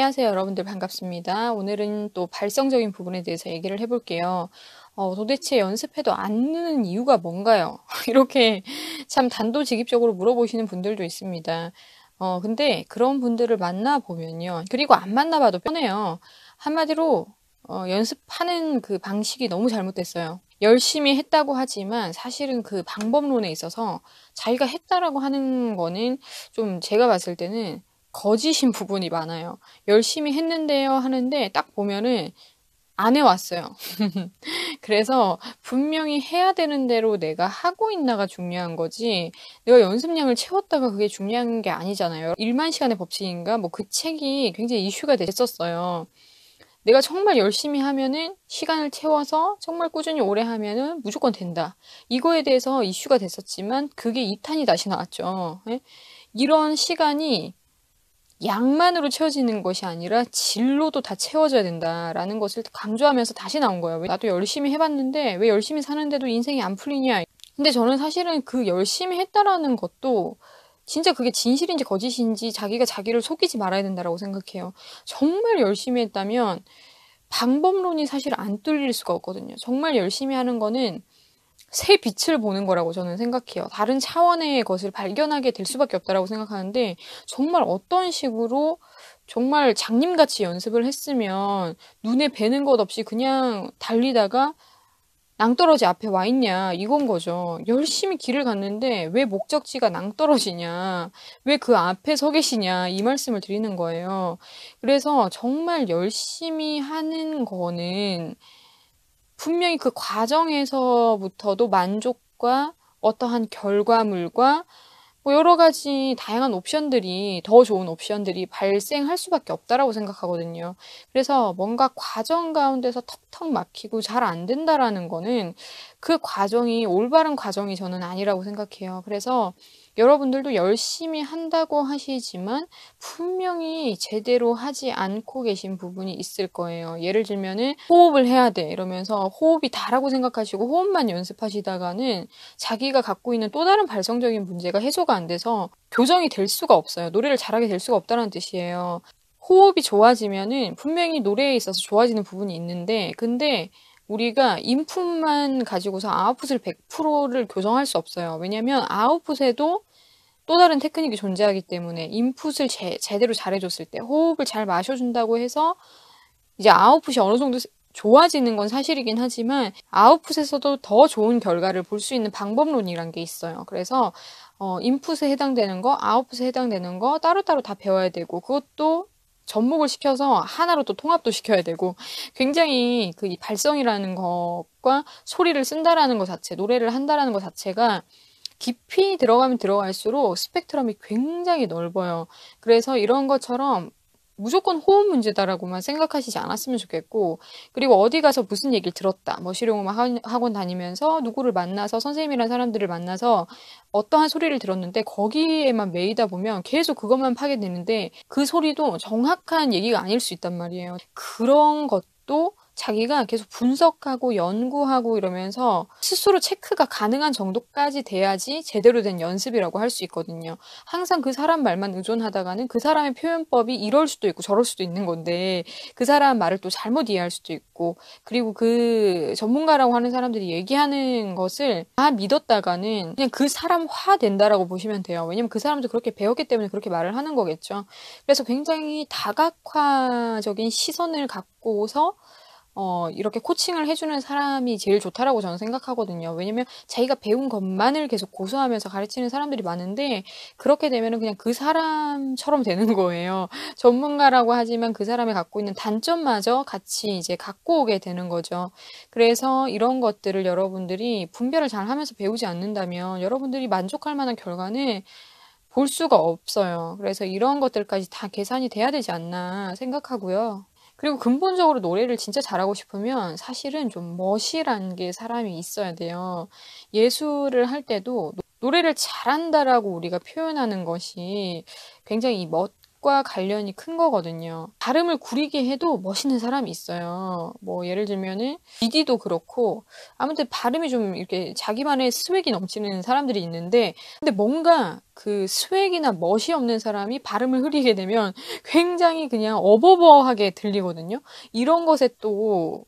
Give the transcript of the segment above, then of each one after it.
안녕하세요, 여러분들 반갑습니다. 오늘은 또 발성적인 부분에 대해서 얘기를 해볼게요. 도대체 연습해도 안 느는 이유가 뭔가요? 이렇게 참 단도직입적으로 물어보시는 분들도 있습니다. 근데 그런 분들을 만나보면요. 그리고 안 만나봐도 편해요. 한마디로, 연습하는 그 방식이 너무 잘못됐어요. 열심히 했다고 하지만 사실은 그 방법론에 있어서 자기가 했다라고 하는 거는 좀 제가 봤을 때는 거짓인 부분이 많아요. 열심히 했는데요 하는데 딱 보면은 안 해왔어요. 그래서 분명히 해야 되는 대로 내가 하고 있나가 중요한 거지, 내가 연습량을 채웠다가 그게 중요한 게 아니잖아요. 1만 시간의 법칙인가? 뭐 그 책이 굉장히 이슈가 됐었어요. 내가 정말 열심히 하면은 시간을 채워서 정말 꾸준히 오래 하면은 무조건 된다. 이거에 대해서 이슈가 됐었지만 그게 2탄이 다시 나왔죠. 예? 이런 시간이 양만으로 채워지는 것이 아니라 질로도 다 채워져야 된다라는 것을 강조하면서 다시 나온 거예요. 나도 열심히 해봤는데 왜 열심히 사는데도 인생이 안 풀리냐. 근데 저는 사실은 그 열심히 했다라는 것도 진짜 그게 진실인지 거짓인지 자기가 자기를 속이지 말아야 된다라고 생각해요. 정말 열심히 했다면 방법론이 사실 안 뚫릴 수가 없거든요. 정말 열심히 하는 거는 새 빛을 보는 거라고 저는 생각해요. 다른 차원의 것을 발견하게 될 수밖에 없다라고 생각하는데, 정말 어떤 식으로 정말 장님같이 연습을 했으면 눈에 뵈는 것 없이 그냥 달리다가 낭떠러지 앞에 와 있냐, 이건 거죠. 열심히 길을 갔는데 왜 목적지가 낭떠러지냐, 왜 그 앞에 서 계시냐, 이 말씀을 드리는 거예요. 그래서 정말 열심히 하는 거는 분명히 그 과정에서부터도 만족과 어떠한 결과물과 뭐 여러 가지 다양한 옵션들이, 더 좋은 옵션들이 발생할 수밖에 없다라고 생각하거든요. 그래서 뭔가 과정 가운데서 턱턱 막히고 잘 안 된다라는 거는 그 과정이 올바른 과정이 저는 아니라고 생각해요. 그래서 여러분들도 열심히 한다고 하시지만 분명히 제대로 하지 않고 계신 부분이 있을 거예요. 예를 들면은 호흡을 해야 돼 이러면서 호흡이 다라고 생각하시고 호흡만 연습하시다가는 자기가 갖고 있는 또 다른 발성적인 문제가 해소가 안 돼서 교정이 될 수가 없어요. 노래를 잘하게 될 수가 없다는 뜻이에요. 호흡이 좋아지면은 분명히 노래에 있어서 좋아지는 부분이 있는데, 근데 우리가 인풋만 가지고서 아웃풋을 100%를 교정할 수 없어요. 왜냐면 아웃풋에도 또 다른 테크닉이 존재하기 때문에 인풋을 제대로 잘해줬을 때, 호흡을 잘 마셔준다고 해서 이제 아웃풋이 어느 정도 좋아지는 건 사실이긴 하지만 아웃풋에서도 더 좋은 결과를 볼 수 있는 방법론이란 게 있어요. 그래서 인풋에 해당되는 거, 아웃풋에 해당되는 거 따로따로 다 배워야 되고, 그것도 접목을 시켜서 하나로 또 통합도 시켜야 되고, 굉장히 그 이 발성이라는 것과 소리를 쓴다라는 것 자체, 노래를 한다라는 것 자체가 깊이 들어가면 들어갈수록 스펙트럼이 굉장히 넓어요. 그래서 이런 것처럼 무조건 호흡 문제다라고만 생각하시지 않았으면 좋겠고, 그리고 어디 가서 무슨 얘기를 들었다, 뭐 실용음악 학원 다니면서 누구를 만나서, 선생님이란 사람들을 만나서 어떠한 소리를 들었는데 거기에만 매이다 보면 계속 그것만 파게 되는데, 그 소리도 정확한 얘기가 아닐 수 있단 말이에요. 그런 것도 자기가 계속 분석하고 연구하고 이러면서 스스로 체크가 가능한 정도까지 돼야지 제대로 된 연습이라고 할 수 있거든요. 항상 그 사람 말만 의존하다가는 그 사람의 표현법이 이럴 수도 있고 저럴 수도 있는 건데, 그 사람 말을 또 잘못 이해할 수도 있고, 그리고 그 전문가라고 하는 사람들이 얘기하는 것을 다 믿었다가는 그냥 그 사람화 된다라고 보시면 돼요. 왜냐면 그 사람도 그렇게 배웠기 때문에 그렇게 말을 하는 거겠죠. 그래서 굉장히 다각화적인 시선을 갖고서 이렇게 코칭을 해주는 사람이 제일 좋다라고 저는 생각하거든요. 왜냐면 자기가 배운 것만을 계속 고수하면서 가르치는 사람들이 많은데, 그렇게 되면은 그냥 그 사람처럼 되는 거예요. 전문가라고 하지만 그 사람이 갖고 있는 단점마저 같이 이제 갖고 오게 되는 거죠. 그래서 이런 것들을 여러분들이 분별을 잘 하면서 배우지 않는다면 여러분들이 만족할 만한 결과는 볼 수가 없어요. 그래서 이런 것들까지 다 계산이 돼야 되지 않나 생각하고요. 그리고 근본적으로 노래를 진짜 잘하고 싶으면 사실은 좀 멋이란 게 사람이 있어야 돼요. 예술을 할 때도 노래를 잘한다라고 우리가 표현하는 것이 굉장히 멋 멋과 관련이 큰 거거든요. 발음을 구리게 해도 멋있는 사람이 있어요. 뭐 예를 들면은 디디도 그렇고 아무튼 발음이 좀 이렇게 자기만의 스웩이 넘치는 사람들이 있는데 근데 뭔가 그 스웩이나 멋이 없는 사람이 발음을 흐리게 되면 굉장히 그냥 어버버하게 들리거든요. 이런 것에 또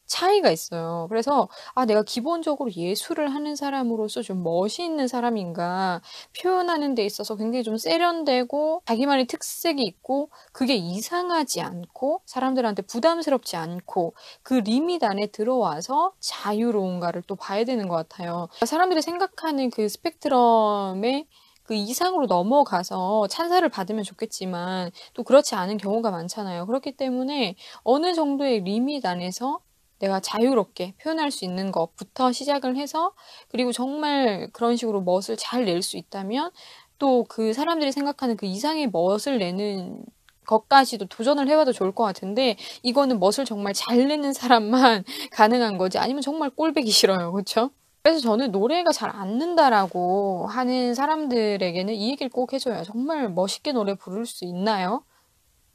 차이가 있어요. 그래서 내가 기본적으로 예술을 하는 사람으로서 좀 멋이 있는 사람인가, 표현하는 데 있어서 굉장히 좀 세련되고 자기만의 특색이 있고 그게 이상하지 않고 사람들한테 부담스럽지 않고 그 리밋 안에 들어와서 자유로운가를 또 봐야 되는 것 같아요. 사람들이 생각하는 그 스펙트럼의 그 이상으로 넘어가서 찬사를 받으면 좋겠지만 또 그렇지 않은 경우가 많잖아요. 그렇기 때문에 어느 정도의 리밋 안에서 내가 자유롭게 표현할 수 있는 것부터 시작을 해서 그리고 정말 그런 식으로 멋을 잘 낼 수 있다면 또 그 사람들이 생각하는 그 이상의 멋을 내는 것까지도 도전을 해봐도 좋을 것 같은데 이거는 멋을 정말 잘 내는 사람만 가능한 거지 아니면 정말 꼴보기 싫어요. 그렇죠? 그래서 저는 노래가 잘 안 는다라고 하는 사람들에게는 이 얘기를 꼭 해줘요. 정말 멋있게 노래 부를 수 있나요?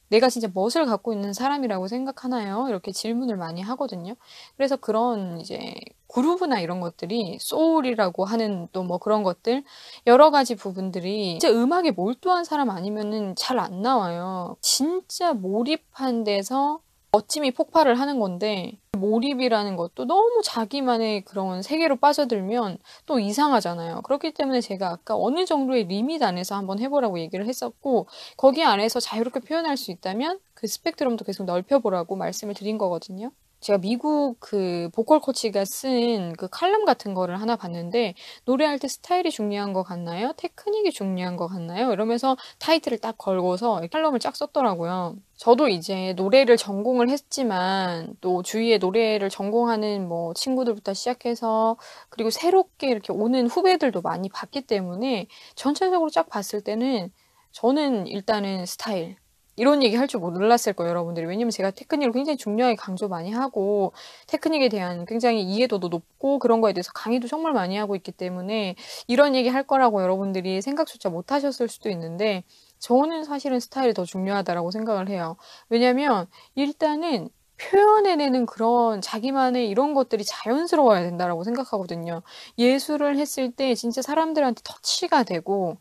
내가 진짜 멋을 갖고 있는 사람이라고 생각하나요? 이렇게 질문을 많이 하거든요. 그래서 그런 이제 그루브나 이런 것들이 소울이라고 하는 또 뭐 그런 것들 여러 가지 부분들이 진짜 음악에 몰두한 사람 아니면은 잘 안 나와요. 진짜 몰입한 데서 멋짐이 폭발을 하는 건데 몰입이라는 것도 너무 자기만의 그런 세계로 빠져들면 또 이상하잖아요. 그렇기 때문에 제가 아까 어느 정도의 리밋 안에서 한번 해보라고 얘기를 했었고 거기 안에서 자유롭게 표현할 수 있다면 그 스펙트럼도 계속 넓혀보라고 말씀을 드린 거거든요. 제가 미국 그 보컬 코치가 쓴 그 칼럼 같은 거를 하나 봤는데 노래할 때 스타일이 중요한 것 같나요? 테크닉이 중요한 것 같나요? 이러면서 타이틀을 딱 걸고서 칼럼을 쫙 썼더라고요. 저도 이제 노래를 전공을 했지만 또 주위에 노래를 전공하는 뭐 친구들부터 시작해서 그리고 새롭게 이렇게 오는 후배들도 많이 봤기 때문에 전체적으로 쫙 봤을 때는 저는 일단은 스타일 이런 얘기 할 줄 몰랐을 거예요, 여러분들이. 왜냐면 제가 테크닉을 굉장히 중요하게 강조 많이 하고 테크닉에 대한 굉장히 이해도도 높고 그런 거에 대해서 강의도 정말 많이 하고 있기 때문에 이런 얘기 할 거라고 여러분들이 생각조차 못 하셨을 수도 있는데 저는 사실은 스타일이 더 중요하다라고 생각을 해요. 왜냐면 일단은 표현해내는 그런 자기만의 이런 것들이 자연스러워야 된다라고 생각하거든요. 예술을 했을 때 진짜 사람들한테 터치가 되고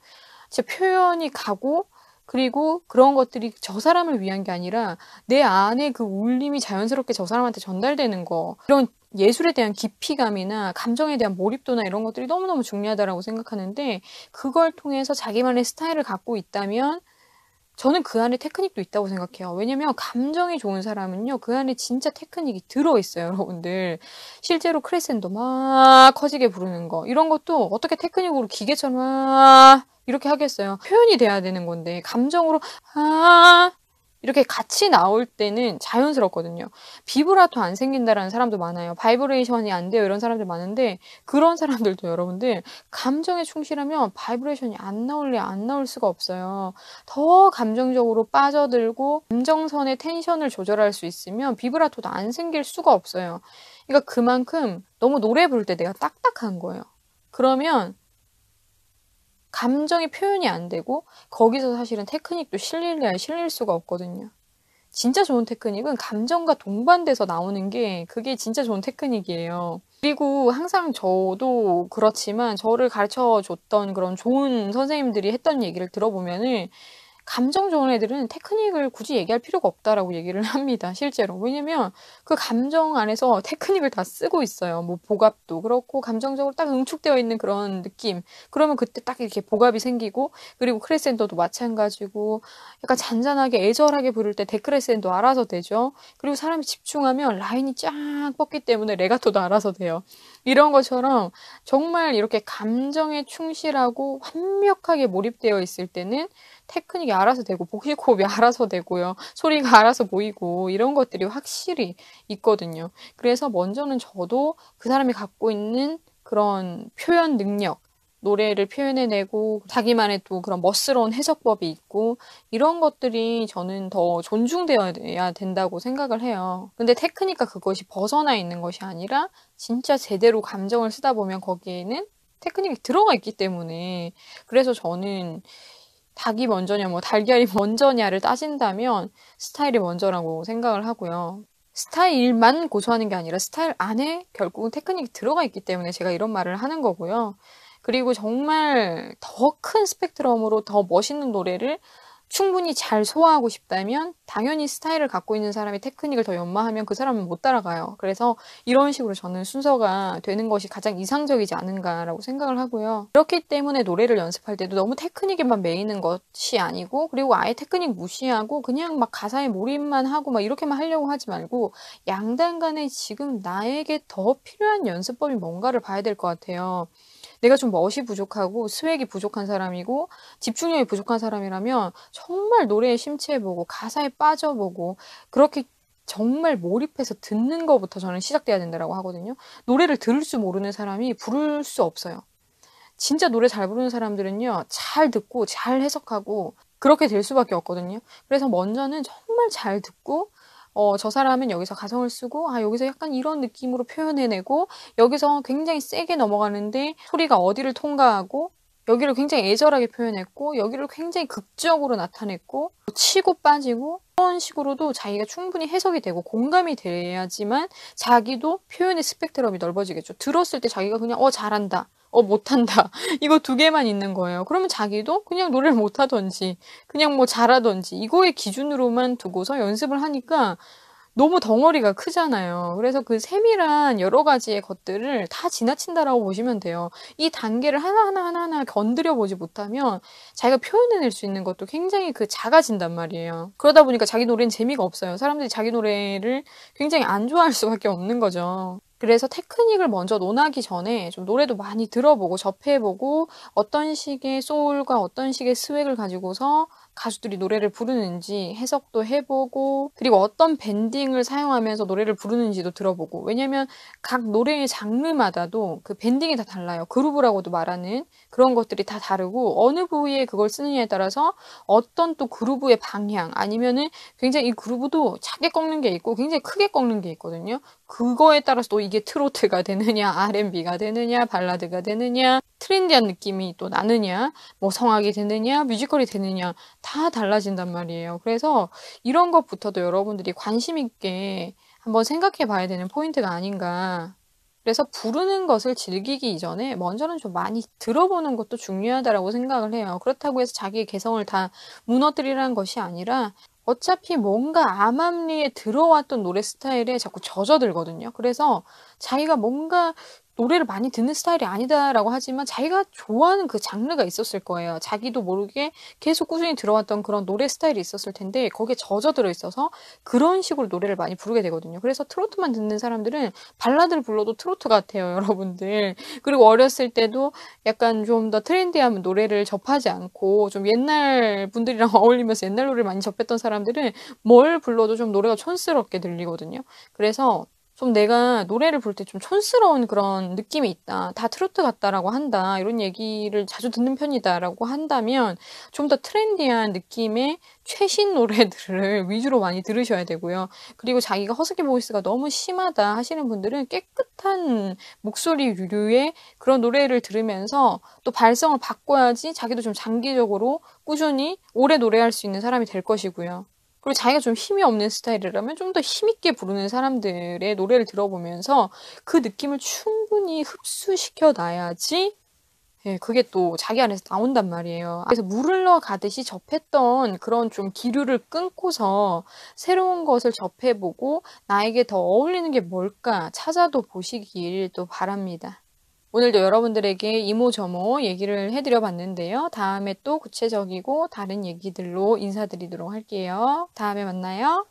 진짜 표현이 가고 그리고 그런 것들이 저 사람을 위한 게 아니라 내 안에 그 울림이 자연스럽게 저 사람한테 전달되는 거. 이런 예술에 대한 깊이감이나 감정에 대한 몰입도나 이런 것들이 너무너무 중요하다라고 생각하는데 그걸 통해서 자기만의 스타일을 갖고 있다면 저는 그 안에 테크닉도 있다고 생각해요. 왜냐면 감정이 좋은 사람은요. 그 안에 진짜 테크닉이 들어있어요, 여러분들. 실제로 크레센도 막 커지게 부르는 거. 이런 것도 어떻게 테크닉으로 기계처럼 막 이렇게 하겠어요. 표현이 돼야 되는 건데 감정으로 이렇게 같이 나올 때는 자연스럽거든요. 비브라토 안 생긴다라는 사람도 많아요. 바이브레이션이 안 돼요. 이런 사람들 많은데 그런 사람들도 여러분들 감정에 충실하면 바이브레이션이 안 나올래 안 나올 수가 없어요. 더 감정적으로 빠져들고 감정선의 텐션을 조절할 수 있으면 비브라토도 안 생길 수가 없어요. 그러니까 그만큼 너무 노래 부를 때 내가 딱딱한 거예요. 그러면 감정이 표현이 안 되고 거기서 사실은 테크닉도 실릴 수가 없거든요. 진짜 좋은 테크닉은 감정과 동반돼서 나오는 게 그게 진짜 좋은 테크닉이에요. 그리고 항상 저도 그렇지만 저를 가르쳐 줬던 그런 좋은 선생님들이 했던 얘기를 들어보면은 감정 좋은 애들은 테크닉을 굳이 얘기할 필요가 없다라고 얘기를 합니다. 실제로. 왜냐면 그 감정 안에서 테크닉을 다 쓰고 있어요. 뭐 보갑도 그렇고 감정적으로 딱 응축되어 있는 그런 느낌. 그러면 그때 딱 이렇게 보갑이 생기고 그리고 크레센도도 마찬가지고 약간 잔잔하게 애절하게 부를 때 데크레센도 알아서 되죠. 그리고 사람이 집중하면 라인이 쫙 뻗기 때문에 레가토도 알아서 돼요. 이런 것처럼 정말 이렇게 감정에 충실하고 완벽하게 몰입되어 있을 때는 테크닉이 알아서 되고 복식호흡이 알아서 되고요. 소리가 알아서 보이고 이런 것들이 확실히 있거든요. 그래서 먼저는 저도 그 사람이 갖고 있는 그런 표현 능력, 노래를 표현해내고 자기만의 또 그런 멋스러운 해석법이 있고 이런 것들이 저는 더 존중되어야 된다고 생각을 해요. 근데 테크닉과 그것이 벗어나 있는 것이 아니라 진짜 제대로 감정을 쓰다 보면 거기에는 테크닉이 들어가 있기 때문에 그래서 저는 닭이 먼저냐, 뭐 달걀이 먼저냐를 따진다면 스타일이 먼저라고 생각을 하고요. 스타일만 고수하는 게 아니라 스타일 안에 결국은 테크닉이 들어가 있기 때문에 제가 이런 말을 하는 거고요. 그리고 정말 더 큰 스펙트럼으로 더 멋있는 노래를 충분히 잘 소화하고 싶다면 당연히 스타일을 갖고 있는 사람이 테크닉을 더 연마하면 그 사람은 못 따라가요. 그래서 이런 식으로 저는 순서가 되는 것이 가장 이상적이지 않은가라고 생각을 하고요. 그렇기 때문에 노래를 연습할 때도 너무 테크닉에만 매이는 것이 아니고, 그리고 아예 테크닉 무시하고 그냥 막 가사에 몰입만 하고 막 이렇게만 하려고 하지 말고 양단 간에 지금 나에게 더 필요한 연습법이 뭔가를 봐야 될 것 같아요. 내가 좀 멋이 부족하고 스웩이 부족한 사람이고 집중력이 부족한 사람이라면 정말 노래에 심취해보고 가사에 빠져보고 그렇게 정말 몰입해서 듣는 것부터 저는 시작돼야 된다고 하거든요. 노래를 들을 줄 모르는 사람이 부를 수 없어요. 진짜 노래 잘 부르는 사람들은요, 잘 듣고 잘 해석하고 그렇게 될 수밖에 없거든요. 그래서 먼저는 정말 잘 듣고 저 사람은 여기서 가성을 쓰고, 여기서 약간 이런 느낌으로 표현해내고, 여기서 굉장히 세게 넘어가는데 소리가 어디를 통과하고, 여기를 굉장히 애절하게 표현했고, 여기를 굉장히 극적으로 나타냈고, 치고 빠지고, 그런 식으로도 자기가 충분히 해석이 되고 공감이 돼야지만 자기도 표현의 스펙트럼이 넓어지겠죠. 들었을 때 자기가 그냥 잘한다. 못한다. 이거 두 개만 있는 거예요. 그러면 자기도 그냥 노래를 못하던지, 그냥 뭐 잘하던지, 이거의 기준으로만 두고서 연습을 하니까 너무 덩어리가 크잖아요. 그래서 그 세밀한 여러 가지의 것들을 다 지나친다라고 보시면 돼요. 이 단계를 하나하나 건드려 보지 못하면 자기가 표현해낼 수 있는 것도 굉장히 작아진단 말이에요. 그러다 보니까 자기 노래는 재미가 없어요. 사람들이 자기 노래를 굉장히 안 좋아할 수밖에 없는 거죠. 그래서 테크닉을 먼저 논하기 전에 좀 노래도 많이 들어보고 접해보고 어떤 식의 소울과 어떤 식의 스웩을 가지고서 가수들이 노래를 부르는지 해석도 해보고, 그리고 어떤 밴딩을 사용하면서 노래를 부르는지도 들어보고. 왜냐면 각 노래의 장르마다도 그 밴딩이 다 달라요. 그루브라고도 말하는 그런 것들이 다 다르고, 어느 부위에 그걸 쓰느냐에 따라서 어떤 또 그루브의 방향, 아니면은 굉장히 이 그루브도 작게 꺾는 게 있고 굉장히 크게 꺾는 게 있거든요. 그거에 따라서 또 이게 트로트가 되느냐, R&B가 되느냐, 발라드가 되느냐, 트렌디한 느낌이 또 나느냐, 뭐 성악이 되느냐, 뮤지컬이 되느냐, 다 달라진단 말이에요. 그래서 이런 것부터도 여러분들이 관심 있게 한번 생각해 봐야 되는 포인트가 아닌가. 그래서 부르는 것을 즐기기 이전에 먼저는 좀 많이 들어보는 것도 중요하다고 생각을 해요. 그렇다고 해서 자기의 개성을 다 무너뜨리라는 것이 아니라 어차피 뭔가 암암리에 들어왔던 노래 스타일에 자꾸 젖어들거든요. 그래서 자기가 뭔가 노래를 많이 듣는 스타일이 아니다라고 하지만 자기가 좋아하는 그 장르가 있었을 거예요. 자기도 모르게 계속 꾸준히 들어왔던 그런 노래 스타일이 있었을 텐데 거기에 젖어들어 있어서 그런 식으로 노래를 많이 부르게 되거든요. 그래서 트로트만 듣는 사람들은 발라드를 불러도 트로트 같아요, 여러분들. 그리고 어렸을 때도 약간 좀 더 트렌디한 노래를 접하지 않고 좀 옛날 분들이랑 어울리면서 옛날 노래를 많이 접했던 사람들은 뭘 불러도 좀 노래가 촌스럽게 들리거든요. 그래서 좀 내가 노래를 부를 때 좀 촌스러운 그런 느낌이 있다. 다 트로트 같다라고 한다. 이런 얘기를 자주 듣는 편이다라고 한다면 좀 더 트렌디한 느낌의 최신 노래들을 위주로 많이 들으셔야 되고요. 그리고 자기가 허스키 보이스가 너무 심하다 하시는 분들은 깨끗한 목소리 유류의 그런 노래를 들으면서 또 발성을 바꿔야지 자기도 좀 장기적으로 꾸준히 오래 노래할 수 있는 사람이 될 것이고요. 그리고 자기가 좀 힘이 없는 스타일이라면 좀 더 힘있게 부르는 사람들의 노래를 들어보면서 그 느낌을 충분히 흡수시켜 놔야지 그게 또 자기 안에서 나온단 말이에요. 그래서 물을 넣어 가듯이 접했던 그런 좀 기류를 끊고서 새로운 것을 접해보고 나에게 더 어울리는 게 뭘까 찾아도 보시길 또 바랍니다. 오늘도 여러분들에게 이모저모 얘기를 해드려 봤는데요. 다음에 또 구체적이고 다른 얘기들로 인사드리도록 할게요. 다음에 만나요.